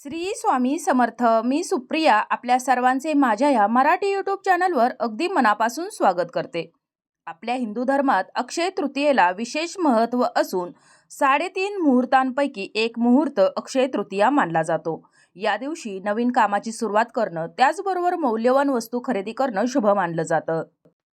श्री स्वामी समर्थ. मी सुप्रिया आपल्या सर्वांचे माझ्या या मराठी यूट्यूब चॅनलवर अगदी मनापासून स्वागत करते. आपल्या हिंदू धर्मात अक्षय तृतीयेला विशेष महत्त्व असून 3.5 मुहूर्तांपैकी एक मुहूर्त अक्षय तृतीया मानला जातो. या दिवशी नवीन कामाची सुरुवात करणं त्याचबरोबर मौल्यवान वस्तू खरेदी करणं शुभ मानलं जातं.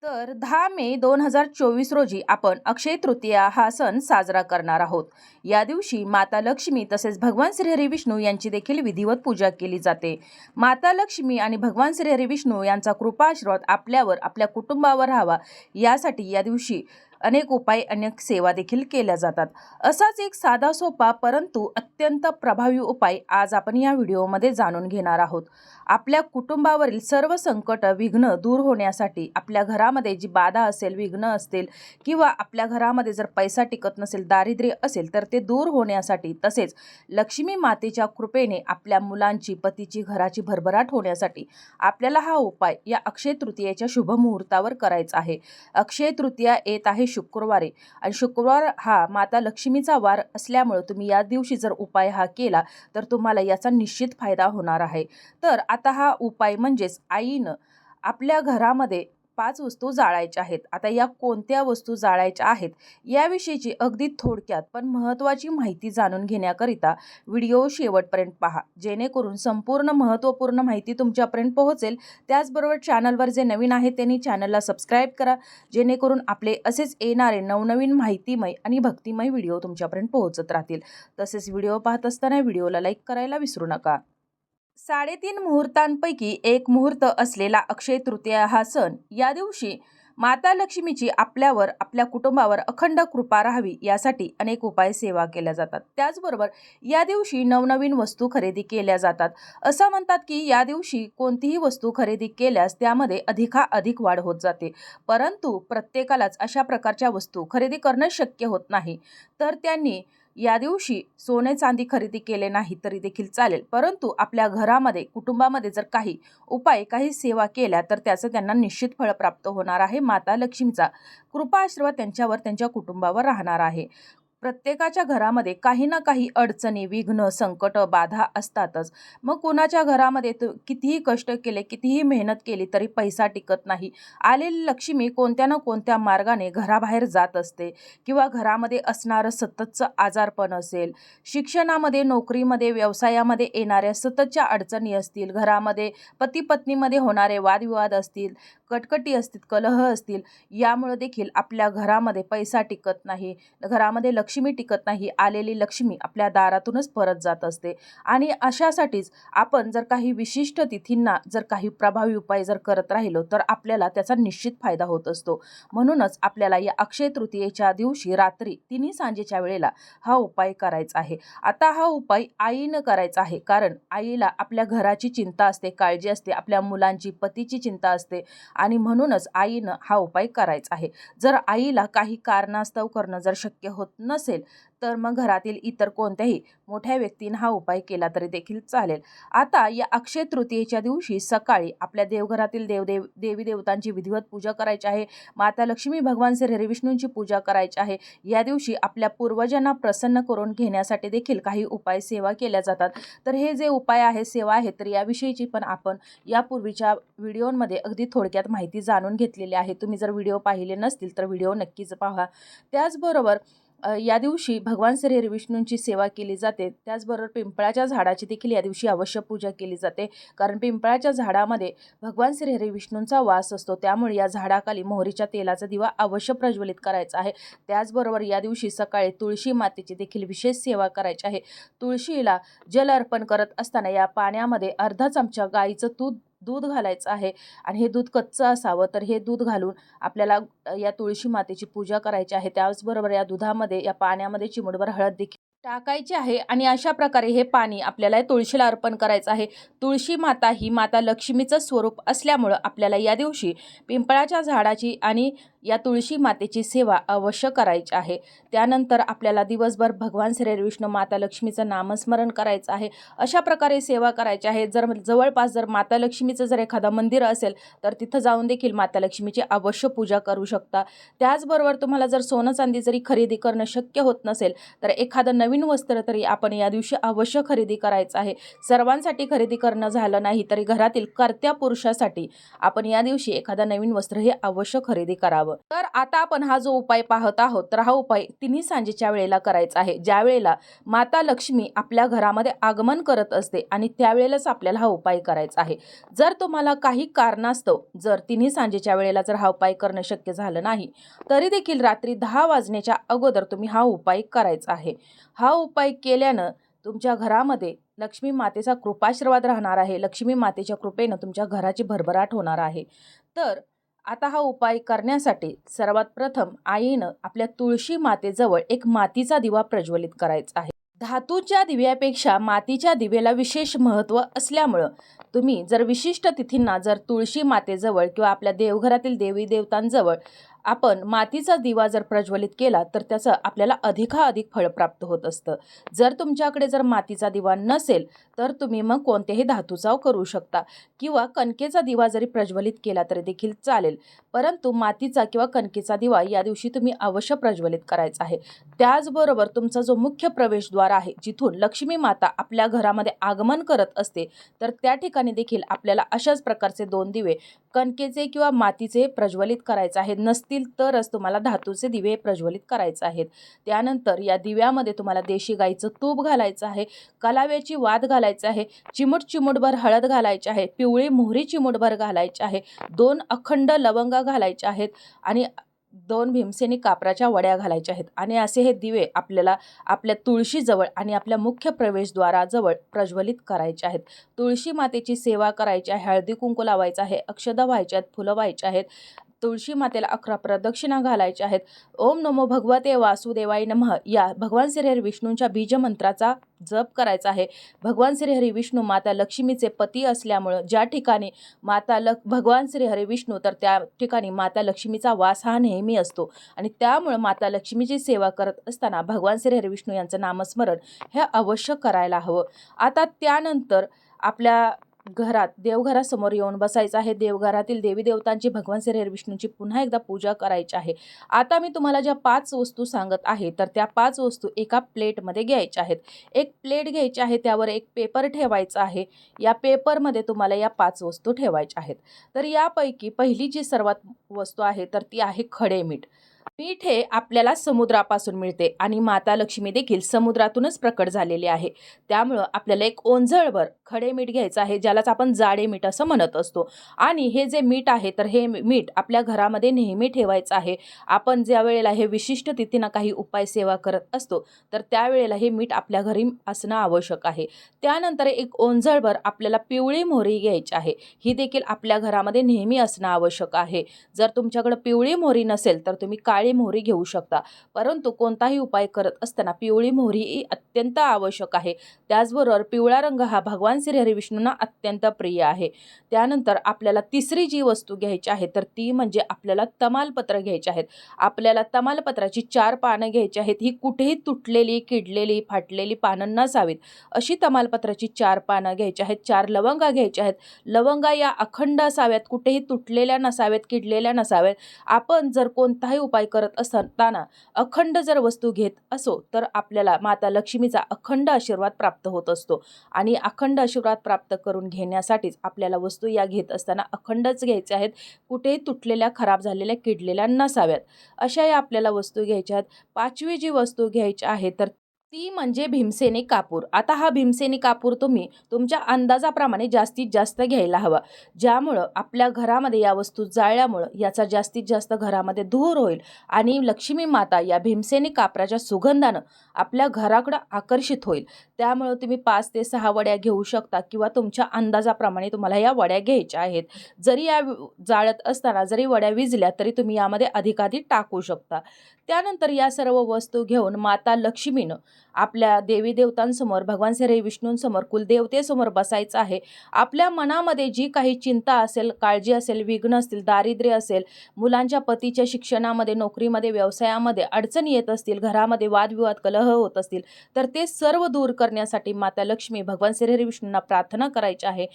तर 10 मे 2024 रोजी आपण अक्षय तृतीया हा सण साजरा करणार आहोत. या दिवशी माता लक्ष्मी तसेच भगवान श्रीहरी विष्णू यांची देखील विधिवत पूजा केली जाते. माता लक्ष्मी आणि भगवान श्रीहरी विष्णू यांचा कृपा आशीर्वाद आपल्यावर आपल्या कुटुंबावर राहावा यासाठी या दिवशी अनेक उपाय अनेक सेवा देखील केल्या जातात. असाच एक साधा सोपा परंतु अत्यंत प्रभावी उपाय आज आपण या व्हिडिओमध्ये जाणून घेणार आहोत. आपल्या कुटुंबावरील सर्व संकट विघ्न दूर होण्यासाठी आपल्या घरामध्ये जी बाधा असेल, विघ्न असतील किंवा आपल्या घरामध्ये जर पैसा टिकत नसेल, दारिद्र्य असेल तर ते दूर होण्यासाठी तसेच लक्ष्मी मातेच्या कृपेने आपल्या मुलांची, पतीची, घराची भरभराट होण्यासाठी आपल्याला हा उपाय या अक्षय तृतीयेच्या शुभ मुहूर्तावर करायचा आहे. अक्षय तृतीया येत आहे शुक्रवारी आणि शुक्रवार हा माता लक्ष्मीचा वार असल्यामुळे तुम्ही या दिवशी जर उपाय हा केला तर तुम्हाला याचा निश्चित फायदा होणार आहे. तर आता हा उपाय म्हणजेच आईनं आपल्या घरामध्ये 5 वस्तू जाळायच्या आहेत. आता या कोणत्या वस्तू जाळायच्या आहेत याविषयीची अगदी थोडक्यात पण महत्त्वाची माहिती जाणून घेण्याकरिता व्हिडिओ शेवटपर्यंत पहा, जेणेकरून संपूर्ण महत्त्वपूर्ण माहिती तुमच्यापर्यंत पोहोचेल. त्याचबरोबर चॅनलवर जे नवीन आहेत त्यांनी चॅनलला सबस्क्राईब करा, जेणेकरून आपले असेच येणारे नवनवीन माहितीमय आणि भक्तिमय व्हिडिओ तुमच्यापर्यंत पोहोचत राहतील. तसेच व्हिडिओ पाहत असताना व्हिडिओला लाईक करायला विसरू नका. 3.5 मुहूर्तांपैकी एक मुहूर्त असलेला अक्षय तृतीया हा सण या दिवशी माता लक्ष्मीची आपल्यावर आपल्या कुटुंबावर अखंड कृपा राहावी यासाठी अनेक उपाय सेवा केल्या जातात. त्याचबरोबर या दिवशी नवनवीन वस्तू खरेदी केल्या जातात. असं म्हणतात की या दिवशी कोणतीही वस्तू खरेदी केल्यास त्यामध्ये अधिकाधिक वाढ होत जाते. परंतु प्रत्येकालाच अशा प्रकारच्या वस्तू खरेदी करणं शक्य होत नाही. तर त्यांनी या दिवशी सोने चांदी खरेदी केले नाही तरी देखील चालेल, परंतु आपल्या घरामध्ये कुटुंबामध्ये जर काही उपाय काही सेवा केल्या तर त्याचं त्यांना निश्चित फळ प्राप्त होणार आहे. माता लक्ष्मीचा कृपा आशीर्वाद त्यांच्यावर त्यांच्या कुटुंबावर राहणार आहे. प्रत्येकाच्या घरामध्ये काही ना काही अडचणी, विघ्न, संकट, बाधा असतातच. मग कोणाच्या घरामध्ये कितीही कष्ट केले, कितीही मेहनत केली तरी पैसा टिकत नाही. आलेली लक्ष्मी कोणत्या ना कोणत्या मार्गाने घराबाहेर जात असते किंवा घरामध्ये असणारं सततचं आजारपण असेल, शिक्षणामध्ये, नोकरीमध्ये, व्यवसायामध्ये येणाऱ्या सततच्या अडचणी असतील, घरामध्ये पती पत्नीमध्ये होणारे वादविवाद असतील, कटकटी असतील, कलह असतील, यामुळे देखील आपल्या घरामध्ये पैसा टिकत नाही, घरामध्ये लक्ष्मी टिकत नाही. आलेली लक्ष्मी आपल्या दारातूनच परत जात असते आणि अशासाठीच आपण जर काही विशिष्ट तिथींना जर काही प्रभावी उपाय जर करत राहिलो तर आपल्याला त्याचा निश्चित फायदा होत असतो. म्हणूनच आपल्याला या अक्षय तृतीयेच्या दिवशी रात्री 3 सांजेच्या वेळेला हा उपाय करायचा आहे. आता हा उपाय आईनं करायचा आहे, कारण आईला आपल्या घराची चिंता असते, काळजी असते, आपल्या मुलांची, पतीची चिंता असते आणि म्हणूनच आईनं हा उपाय करायचा आहे. जर आईला काही कारणास्तव करणं जर शक्य होत नसेल तर मग घरातील इतर कोणत्याही मोठ्या व्यक्तीने हा उपाय केला तरी देखील चालेल. आता या अक्षय तृतीयेच्या दिवशी सकाळी आपल्या देवघरातील देवी देवतांची विधिवत पूजा करायची आहे. माता लक्ष्मी, भगवान श्री विष्णूंची पूजा करायची आहे. या दिवशी आपल्या पूर्वजांना प्रसन्न करून घेण्यासाठी देखील काही उपाय सेवा केल्या जातात. तर हे जे उपाय आहे, सेवा आहे, तर याविषयीची पण आपण यापूर्वीच्या व्हिडिओमध्ये अगदी थोडक्यात माहिती जाणून घेतलेली आहे. तुम्ही जर व्हिडिओ पाहिले नसतील तर व्हिडिओ नक्कीच पहा. त्याचबरोबर या दिवशी भगवान श्री विष्णूंची सेवा केली जाते. त्याचबरोबर पिंपळाच्या झाडाची देखील या दिवशी अवश्य पूजा केली जाते, कारण पिंपळाच्या झाडामध्ये भगवान श्री विष्णूंचा वास असतो. त्यामुळे या झाडाखाली मोहरीच्या तेलाचा दिवा अवश्य प्रज्वलित करायचा आहे. त्याचबरोबर या दिवशी सकाळी तुळशी मातेची देखील विशेष सेवा करायची आहे. तुळशीला जल अर्पण करत असताना या पाण्यामध्ये अर्धा चमचा गाईचं दूध घालायचं आहे आणि हे दूध कच्चं असावं. तर हे दूध घालून आपल्याला या तुळशी मातेची पूजा करायची आहे. त्याचबरोबर या दुधामध्ये, या पाण्यामध्ये चिमूटभर हळद देखील टाकायची आहे आणि अशा प्रकारे हे पाणी आपल्याला तुळशीला अर्पण करायचं आहे. तुळशी माता ही माता लक्ष्मीचं स्वरूप असल्यामुळं आपल्याला या दिवशी पिंपळाच्या झाडाची आणि या तुळशी मातेची सेवा अवश्य करायची आहे. त्यानंतर आपल्याला दिवसभर भगवान श्री विष्णू, माता लक्ष्मीचं नामस्मरण करायचं आहे. अशा प्रकारे सेवा करायची आहे. जर जवळपास जर माता लक्ष्मीचं जर एखादं मंदिर असेल तर तिथं जाऊन देखील माता लक्ष्मीची अवश्य पूजा करू शकता. त्याचबरोबर तुम्हाला जर सोनं चांदी जरी खरेदी करणं शक्य होत नसेल तर एखादं नवीन नवीन वस्त्र तरी आपण या दिवशी अवश्य खरेदी करायचं आहे. सर्वांसाठी खरेदी करणं झालं नाही तरी घरातील कर्त्या पुरुषासाठी आपण या दिवशी एखादा नवीन वस्त्र हे अवश्य खरेदी करावं. तर आता आपण हा जो उपाय पाहत आहोत तर हा उपाय तिन्ही सांजेच्या वेळेला करायचा आहे. ज्या वेळेला माता लक्ष्मी आपल्या घरामध्ये आगमन करत असते आणि त्यावेळेलाच आपल्याला हा उपाय करायचा आहे. जर तुम्हाला काही कारणास्तव जर तिन्ही सांजेच्या वेळेला जर हा उपाय करणं शक्य झालं नाही तरी देखील रात्री 10 वाजण्याच्या अगोदर तुम्ही हा उपाय करायचा आहे. हा उपाय केल्यानं तुमच्या घरामध्ये लक्ष्मी मातेचा कृपाशीर्वाद राहणार आहे. लक्ष्मी मातेच्या कृपेनं तुमच्या घराची भरभराट होणार आहे. तर आता हा उपाय करण्यासाठी सर्वात प्रथम आईनं आपल्या तुळशी मातेजवळ एक मातीचा दिवा प्रज्वलित करायचा आहे. धातूच्या दिव्यापेक्षा मातीच्या दिव्याला विशेष महत्त्व असल्यामुळं तुम्ही जर विशिष्ट तिथींना जर तुळशी मातेजवळ किंवा आपल्या देवघरातील देवी देवतांजवळ आपण मातीचा दिवा जर प्रज्वलित केला तर त्याचं आपल्याला अधिकाधिक फळ प्राप्त होत असतं. जर तुमच्याकडे जर मातीचा दिवा नसेल तर तुम्ही मग कोणत्याही धातूचा करू शकता किंवा कणकेचा दिवा जरी प्रज्वलित केला तरी देखील चालेल. परंतु मातीचा किंवा कणकेचा दिवा या दिवशी तुम्ही अवश्य प्रज्वलित करायचा आहे. त्याचबरोबर तुमचा जो मुख्य प्रवेशद्वार आहे जिथून लक्ष्मी माता आपल्या घरामध्ये आगमन करत असते तर त्या ठिकाणी देखील आपल्याला अशाच प्रकारचे 2 दिवे कणकेचे किंवा मातीचे प्रज्वलित करायचे आहेत. नसतील तरच तुम्हाला धातूचे दिवे प्रज्वलित करायचे आहेत. त्यानंतर या दिव्यामध्ये तुम्हाला देशी गाईचं तूप घालायचं आहे, कलाव्याची वात घालायची आहे, चिमूटभर हळद घालायची आहे, पिवळी मोहरी चिमूटभर घालायची आहे, 2 अखंड लवंगा घालायच्या आहेत आणि 2 भीमसेनी कापराच्या वड्या घालायच्या आहेत आणि असे हे दिवे आपल्याला आपल्या तुळशीजवळ आणि आपल्या मुख्य प्रवेशद्वाराजवळ प्रज्वलित करायचे आहेत. तुळशी मातेची सेवा करायची आहे, हळदी कुंकू लावायचं आहे, अक्षदा व्हायच्या आहेत, फुलं व्हायची आहेत. तुळशी मातेला 11 प्रदक्षिणा घालायच्या आहेत. ओम नमो भगवते वासुदेवाय नमः या भगवान श्रीहरी विष्णूंच्या बीजमंत्राचा जप करायचा आहे. भगवान श्रीहरी विष्णू माता लक्ष्मीचे पती असल्यामुळं ज्या ठिकाणी भगवान श्रीहरी विष्णू तर त्या ठिकाणी माता लक्ष्मीचा वास हा नेहमी असतो आणि त्यामुळं माता लक्ष्मीची सेवा करत असताना भगवान श्रीहरी विष्णू यांचं नामस्मरण हे अवश्य करायला हवं. आता त्यानंतर आपल्या घरात देवघरासमोर येऊन बसायचं आहे. देवघरातील देवी देवतांची भगवान श्रीहरी विष्णूंची पुन्हा एकदा पूजा करायची आहे. आता मी तुम्हाला ज्या 5 वस्तू सांगत आहे तर त्या 5 वस्तू एका प्लेटमध्ये घ्यायच्या आहेत. एक प्लेट घ्यायची आहे, त्यावर एक पेपर ठेवायचा आहे. या पेपरमध्ये तुम्हाला या 5 वस्तू ठेवायच्या आहेत. तर यापैकी पहिली जी सर्वात वस्तू आहे तर ती आहे खडे मीठ. मीठ हे आपल्याला समुद्रापासून मिळते आणि माता लक्ष्मी देखील समुद्रातूनच प्रकट झालेली आहे. त्यामुळं आपल्याला एक ओंजळभर खडे मीठ घ्यायचं आहे, ज्यालाच आपण जाडे मीठ असं म्हणत असतो. आणि हे जे मीठ आहे तर हे मीठ आपल्या घरामध्ये नेहमी ठेवायचं आहे. आपण ज्या वेळेला हे विशिष्ट तिथीनं काही उपाय सेवा करत असतो तर त्यावेळेला हे मीठ आपल्या घरी असणं आवश्यक आहे. त्यानंतर एक ओंजळभर आपल्याला पिवळी मोहरी घ्यायची आहे. ही देखील आपल्या घरामध्ये नेहमी असणं आवश्यक आहे. जर तुमच्याकडे पिवळी मोहरी नसेल तर तुम्ही काळी मोहरी घेऊ शकता. परंतु कोणताही उपाय करत असताना पिवळी मोहरी ही अत्यंत आवश्यक आहे. त्याचबरोबर पिवळा रंग हा भगवान श्रीहरी विष्णूंना अत्यंत प्रिय आहे. त्यानंतर आपल्याला तिसरी जी वस्तू घ्यायची आहे तर ती म्हणजे आपल्याला तमालपत्र घ्यायचे आहेत. आपल्याला तमालपत्राची 4 पानं घ्यायची आहेत. ही कुठेही तुटलेली, किडलेली, फाटलेली पानं नसावीत अशी तमालपत्राची 4 पानं घ्यायची आहेत. 4 लवंगा घ्यायच्या आहेत. लवंगा या अखंड असाव्यात, कुठेही तुटलेल्या नसाव्यात, किडलेल्या नसाव्यात. आपण जर कोणताही उपाय करत असताना अखंड जर वस्तू घेत असो तर आपल्याला माता लक्ष्मीचा अखंड आशीर्वाद प्राप्त होत असतो आणि अखंड आशीर्वाद प्राप्त करून घेण्यासाठीच आपल्याला वस्तू या घेत असताना अखंडच घ्यायच्या आहेत. कुठेही तुटलेल्या, खराब झालेल्या, किडलेल्या नसाव्यात अशा या आपल्याला वस्तू घ्यायच्या आहेत. 5वी जी वस्तू घ्यायची आहे तर ती म्हणजे भीमसेनी कापूर. आता हा भीमसेनी कापूर तुम्ही तुमच्या अंदाजाप्रमाणे जास्तीत जास्त घ्यायला हवा, ज्यामुळं आपल्या घरामध्ये या वस्तू जाळल्यामुळं याचा जास्तीत जास्त घरामध्ये धूर होईल आणि लक्ष्मी माता या भीमसेनी कापराच्या सुगंधानं आपल्या घराकडं आकर्षित होईल. त्यामुळं तुम्ही 5 ते 6 वड्या घेऊ शकता किंवा तुमच्या अंदाजाप्रमाणे तुम्हाला या वड्या घ्यायच्या आहेत. जरी या जाळत असताना जरी वड्या विजल्या तरी तुम्ही यामध्ये अधिकाधिक टाकू शकता. त्यानंतर या सर्व वस्तू घेऊन माता लक्ष्मीनं आपल्या देवी देवतांसमोर, भगवान श्री विष्णूंसमोर, कुलदेवतेसमोर बसायचं आहे. आपल्या मनामध्ये जी काही चिंता असेल, काळजी असेल, विघ्न असतील, दारिद्र्य असेल, मुलांच्या पतीच्या शिक्षणामध्ये, नोकरीमध्ये, व्यवसायामध्ये अडचणी येत असतील, घरामध्ये वादविवाद, कलह होत असतील तर ते सर्व दूर करण्यासाठी माता लक्ष्मी, भगवान श्रीहरी विष्णूंना प्रार्थना करायची आहे.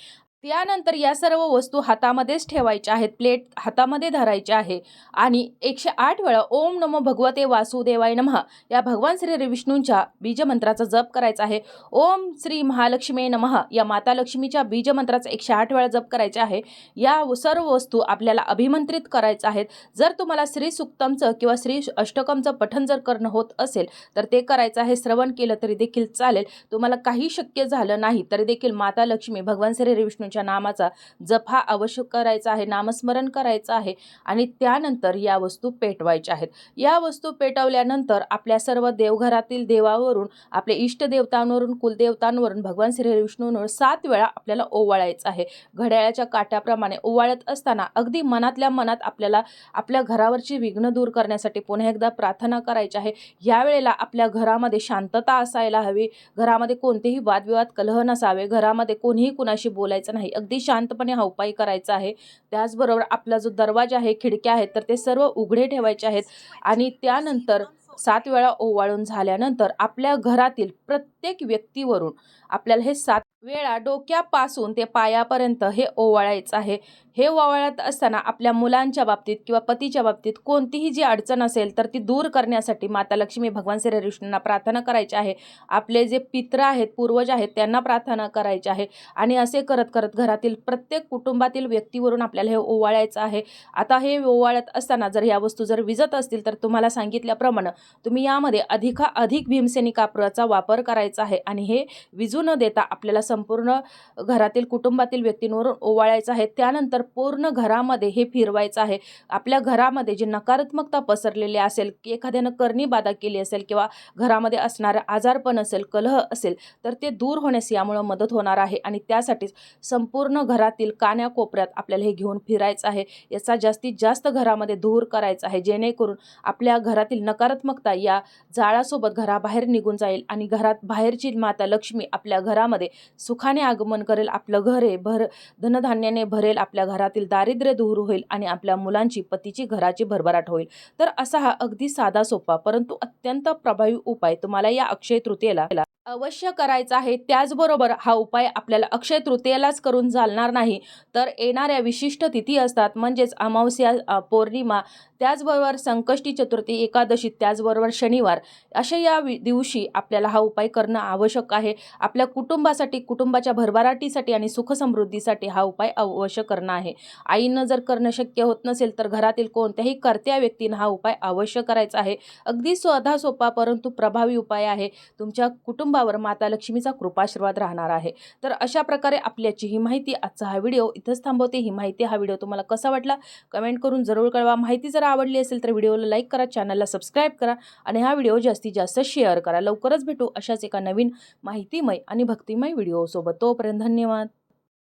त्यानंतर या सर्व वस्तू हातामध्येच ठेवायच्या आहेत. प्लेट हातामध्ये धरायची आहे आणि 108 वेळा ओम नमो भगवते वासुदेवाय नमः या भगवान श्री विष्णूंच्या बीजमंत्राचा जप करायचा आहे. ओम श्री महालक्ष्मी नमः या माता लक्ष्मीच्या बीजमंत्राचा 108 वेळा जप करायचा आहे. या सर्व वस्तू आपल्याला अभिमंत्रित करायच्या आहेत. जर तुम्हाला श्री सुक्तमचं किंवा श्री अष्टकमचं पठण जर करणं होत असेल तर ते करायचं आहे. श्रवण केलं तरी देखील चालेल. तुम्हाला काही शक्य झालं नाही तरी देखील माता लक्ष्मी भगवान श्री विष्णूंच्या नामाचा जप हा अवश्य करायचा आहे. नामस्मरण करायचं आहे आणि त्यानंतर या वस्तू पेटवायच्या आहेत. या वस्तू पेटवल्यानंतर आपल्या सर्व देवघरातील देवावरून, आपल्या इष्टदेवतांवरून, कुलदेवतांवरून, भगवान श्री विष्णूंवर 7 वेळा आपल्याला ओवाळायचं आहे. घड्याळाच्या काट्याप्रमाणे ओवाळत असताना अगदी मनातल्या मनात आपल्याला आपल्या घरावरची विघ्न दूर करण्यासाठी पुन्हा एकदा प्रार्थना करायची आहे. यावेळेला आपल्या घरामध्ये शांतता असायला हवी. घरामध्ये कोणतेही वादविवाद, कलह नसावे. घरामध्ये कोणीही कुणाशी बोलायचं नाही. अगदी शांतपणे हा उपाय करायचा आहे. त्याचबरोबर आपला जो दरवाजा आहे, खिडक्या आहेत, तर ते सर्व उघडे ठेवायचे आहेत आणि त्यानंतर 7 वेळा ओवाळून झाल्यानंतर आपल्या घरातील प्रत्येक व्यक्तीवरून आपल्याला हे 7 वेळा डोक्यापासून ते पायापर्यंत हे ओवाळायचं आहे. हे ओवाळत असताना आपल्या मुलांच्या बाबतीत किंवा पतीच्या बाबतीत कोणतीही जी अडचण असेल तर ती दूर करण्यासाठी माता लक्ष्मी भगवान श्री विष्णूंना प्रार्थना करायची आहे. आपले जे पित्र आहेत, पूर्वज आहेत, त्यांना प्रार्थना करायची आहे आणि असे करत करत घरातील प्रत्येक कुटुंबातील व्यक्तीवरून आपल्याला हे ओवाळायचं आहे. आता हे ओवाळत असताना जर ह्या वस्तू जर विझत असतील तर तुम्हाला सांगितल्याप्रमाणे तुम्ही यामध्ये अधिक भीमसेनी कापराचा वापर करायचा आहे आणि हे विझू न देता आपल्याला संपूर्ण घरातील कुटुंबातील व्यक्तींवरून ओवाळायचं आहे. त्यानंतर पूर्ण घरामध्ये हे फिरवायचं आहे. आपल्या घरामध्ये जी नकारात्मकता पसरलेली असेल, की एखाद्यानं करणी बाधा केली असेल किंवा घरामध्ये असणारं आजारपण असेल, कलह असेल, तर ते दूर होण्यास यामुळे मदत होणार आहे आणि त्यासाठीच संपूर्ण घरातील कान्याकोपऱ्यात आपल्याला हे घेऊन फिरायचं आहे. याचा जास्तीत जास्त घरामध्ये धूर करायचा आहे, जेणेकरून आपल्या घरातील नकारात्मकता या जाळासोबत घराबाहेर निघून जाईल आणि घरात बाहेरची माता लक्ष्मी आपल्या घरामध्ये सुखाने आगमन करेल. आपलं घर हे धनधान्याने भरेल. आपल्या घरातील दारिद्र्य दूर होईल आणि आपल्या मुलांची, पतीची, घराची भरभराट होईल. तर असा हा अगदी साधा सोपा परंतु अत्यंत प्रभावी उपाय तुम्हाला या अक्षय तृतीयेला अवश्य करायचा आहे. त्याचबरोबर हा उपाय आपल्याला अक्षय तृतीयेलाच करून चालणार नाही, तर येणाऱ्या विशिष्ट तिथी असतात म्हणजेच अमावस्या, पौर्णिमा, त्याचबरोबर संकष्टी चतुर्थी, एकादशी, त्याचबरोबर शनिवार अशा या दिवशी आपल्याला हा उपाय करणं आवश्यक आहे. आपल्या कुटुंबासाठी, कुटुंबाच्या भरभराटीसाठी आणि सुखसमृद्धीसाठी हा उपाय अवश्य करणं आहे. आईनं जर करणं शक्य होत नसेल तर घरातील कोणत्याही कर्त्या व्यक्तीनं हा उपाय अवश्य करायचा आहे. अगदी साधा सोपा परंतु प्रभावी उपाय आहे. तुमच्या कुटुंबावर माता लक्ष्मीचा कृपाशीर्वाद राहणार आहे. तर अशा प्रकारे आपल्याची ही माहिती, आजचा हा व्हिडिओ इथंच थांबवते. ही माहिती, हा व्हिडिओ तुम्हाला कसा वाटला कमेंट करून जरूर कळवा. माहिती जर आवडली असेल तर व्हिडिओला लाईक करा, चॅनलला सबस्क्राईब करा आणि हा व्हिडिओ जास्तीत जास्त शेअर करा. लवकरच भेटू अशाच एका नवीन माहितीमय आणि भक्तिमय व्हिडिओसोबत. तोपर्यंत धन्यवाद.